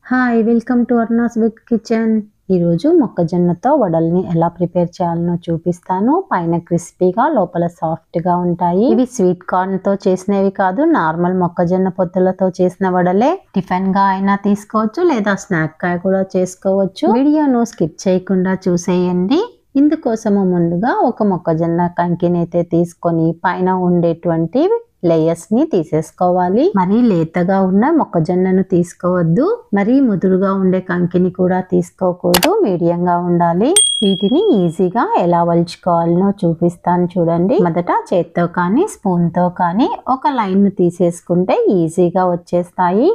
Hi welcome to అర్నాస్ with kitchen. ఈరోజు మొక్కజొన్నతో వడల్ని ఎలా ప్రిపేర్ చేయాలనో చూపిస్తాను. పైన క్రిస్పీగా లోపల సాఫ్ట్గా ఉంటాయి. ఇవి స్వీట్ కార్న్తో చేసినవి కాదు, నార్మల్ మొక్కజొన్న పొత్తులతో చేసిన వడలే. టిఫిన్గా అయినా తీసుకోవచ్చు లేదా స్నాక్గా కూడా చేసుకోవచ్చు. వీడియోను స్కిప్ చేయకుండా చూసేయండి. ఇందుకోసము ముందుగా ఒక మొక్కజొన్న కంకిని అయితే తీసుకొని పైన ఉండేటువంటి లేయర్స్ ని తీసేసుకోవాలి. మరీ లేతగా ఉన్న మొక్కజొన్నను తీసుకోవద్దు, మరీ ముదురుగా ఉండే కంకిని కూడా తీసుకోకూడదు, మీడియంగా ఉండాలి. వీటిని ఈజీగా ఎలా వలుచుకోవాలనో చూపిస్తాను చూడండి. మొదట చేత్తో కానీ స్పూన్ తో కానీ ఒక లైన్ తీసేసుకుంటే ఈజీగా వచ్చేస్తాయి.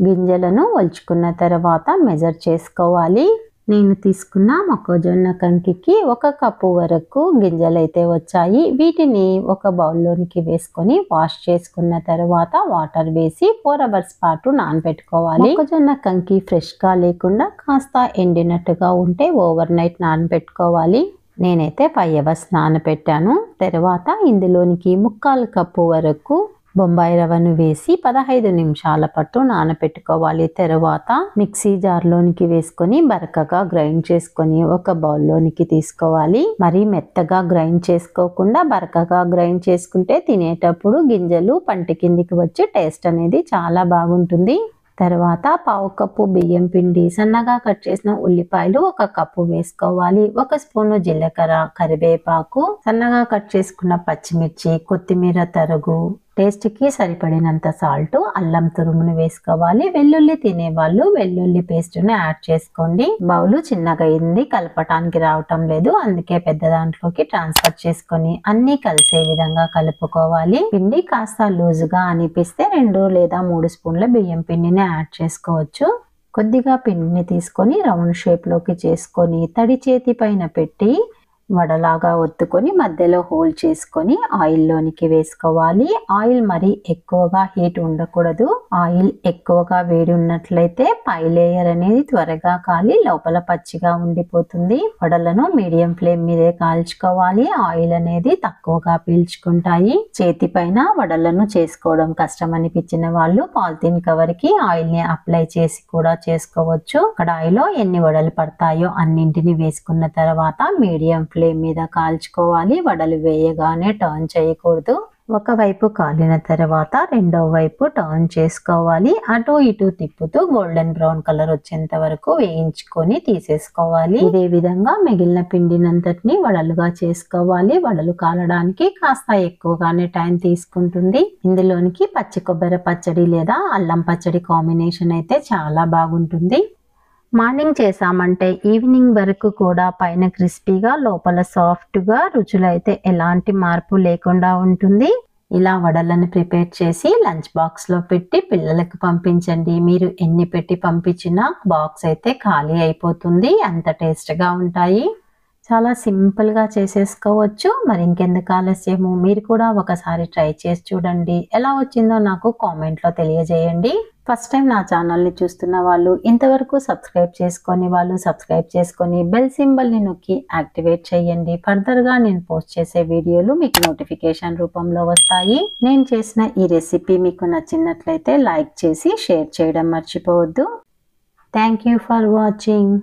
గింజలను వలుచుకున్న తర్వాత మెజర్ చేసుకోవాలి. నేను తీసుకున్న మొక్కజొన్న కంకికి 1 కప్పు వరకు గింజలు అయితే వచ్చాయి. వీటిని ఒక బౌల్లోనికి వేసుకొని వాష్ చేసుకున్న తర్వాత వాటర్ వేసి 4 అవర్స్ పాటు నానబెట్టుకోవాలి. మొక్కజొన్న కంకి ఫ్రెష్గా లేకుండా కాస్త ఎండినట్టుగా ఉంటే ఓవర్ నైట్ నానబెట్టుకోవాలి. నేనైతే 5 అవర్స్ నానబెట్టాను. తర్వాత ఇందులోనికి 1/4 కప్పు వరకు బొంబాయి రవ్వను వేసి 15 నిమిషాల పాటు నానబెట్టుకోవాలి. తర్వాత మిక్సీ జార్లోనికి వేసుకొని బరకగా గ్రైండ్ చేసుకొని ఒక బౌల్లోనికి తీసుకోవాలి. మరి మెత్తగా గ్రైండ్ చేసుకోకుండా బరకగా గ్రైండ్ చేసుకుంటే తినేటప్పుడు గింజలు పంటి కిందికి వచ్చి టేస్ట్ అనేది చాలా బాగుంటుంది. తర్వాత 1/2 కప్పు బియ్యం పిండి, సన్నగా కట్ చేసిన ఉల్లిపాయలు 1 కప్పు వేసుకోవాలి. 1 స్పూను జీలకర్ర, కరివేపాకు, సన్నగా కట్ చేసుకున్న పచ్చిమిర్చి, కొత్తిమీర తరుగు, టేస్ట్కి సరిపడినంత సాల్ట్, అల్లం తురుమును వేసుకోవాలి. వెల్లుల్లి తినేవాళ్ళు వెల్లుల్లి పేస్ట్ని యాడ్ చేసుకోండి. బౌలు చిన్నగా అయింది, కలపటానికి రావటం లేదు, అందుకే పెద్ద దాంట్లోకి ట్రాన్స్ఫర్ చేసుకొని అన్ని కలిసే విధంగా కలుపుకోవాలి. పిండి కాస్త లూజుగా అనిపిస్తే 2 లేదా 3 స్పూన్ల బియ్యం పిండిని యాడ్ చేసుకోవచ్చు. కొద్దిగా పిండిని తీసుకొని రౌండ్ షేప్లోకి చేసుకొని తడి చేతి పైన పెట్టి వడలాగా ఒత్తుకొని మధ్యలో హోల్ చేసుకొని ఆయిల్లోనికి వేసుకోవాలి. ఆయిల్ మరి ఎక్కువగా హీట్ ఉండకూడదు. ఆయిల్ ఎక్కువగా వేడి ఉన్నట్లయితే పై లేయర్ అనేది త్వరగా కాలి లోపల పచ్చిగా ఉండిపోతుంది. వడలను మీడియం ఫ్లేమ్ మీదే కాల్చుకోవాలి. ఆయిల్ అనేది తక్కువగా పీల్చుకుంటాయి. చేతి పైన వడలను చేసుకోవడం కష్టం అనిపించిన వాళ్ళు పాలిథిన్ కవర్ కి ఆయిల్ ని అప్లై చేసి కూడా చేసుకోవచ్చు. కడాయిలో ఎన్ని వడలు పడతాయో అన్నింటిని వేసుకున్న తర్వాత మీడియం ఫ్లేమ్ మీద కాల్చుకోవాలి. వడలు వేయగానే టర్న్ చేయకూడదు. ఒకవైపు కాలిన తర్వాత రెండో వైపు టర్న్ చేసుకోవాలి. అటు ఇటు తిప్పుతూ గోల్డెన్ బ్రౌన్ కలర్ వచ్చేంత వరకు వేయించుకొని తీసేసుకోవాలి. ఇదే విధంగా మిగిలిన పిండినంతటిని వడలుగా చేసుకోవాలి. వడలు కాలడానికి కాస్త ఎక్కువగానే టైం తీసుకుంటుంది. ఇందులోనికి పచ్చి కొబ్బరి పచ్చడి లేదా అల్లం పచ్చడి కాంబినేషన్ అయితే చాలా బాగుంటుంది. మార్నింగ్ చేసామంటే ఈవినింగ్ వరకు కూడా పైన క్రిస్పీగా లోపల సాఫ్ట్గా రుచులు అయితే ఎలాంటి మార్పు లేకుండా ఉంటుంది. ఇలా వడలను ప్రిపేర్ చేసి లంచ్ బాక్స్లో పెట్టి పిల్లలకు పంపించండి. మీరు ఎన్ని పెట్టి పంపించినా బాక్స్ అయితే ఖాళీ అయిపోతుంది, అంత టేస్ట్గా ఉంటాయి. చాలా సింపుల్గా చేసేసుకోవచ్చు. మరి ఇంకెందుకు ఆలస్యము, మీరు కూడా ఒకసారి ట్రై చేసి చూడండి. ఎలా వచ్చిందో నాకు కామెంట్లో తెలియజేయండి. ఫస్ట్ టైం నా ఛానల్ని చూస్తున్న వాళ్ళు, ఇంతవరకు సబ్స్క్రైబ్ చేసుకొని వాళ్ళు సబ్స్క్రైబ్ చేసుకొని బెల్ సింబల్ని నొక్కి యాక్టివేట్ చేయండి. ఫర్దర్గా నేను పోస్ట్ చేసే వీడియోలు మీకు నోటిఫికేషన్ రూపంలో వస్తాయి. నేను చేసిన ఈ రెసిపీ మీకు నచ్చినట్లయితే లైక్ చేసి షేర్ చేయడం మర్చిపోవద్దు. Thank you for watching.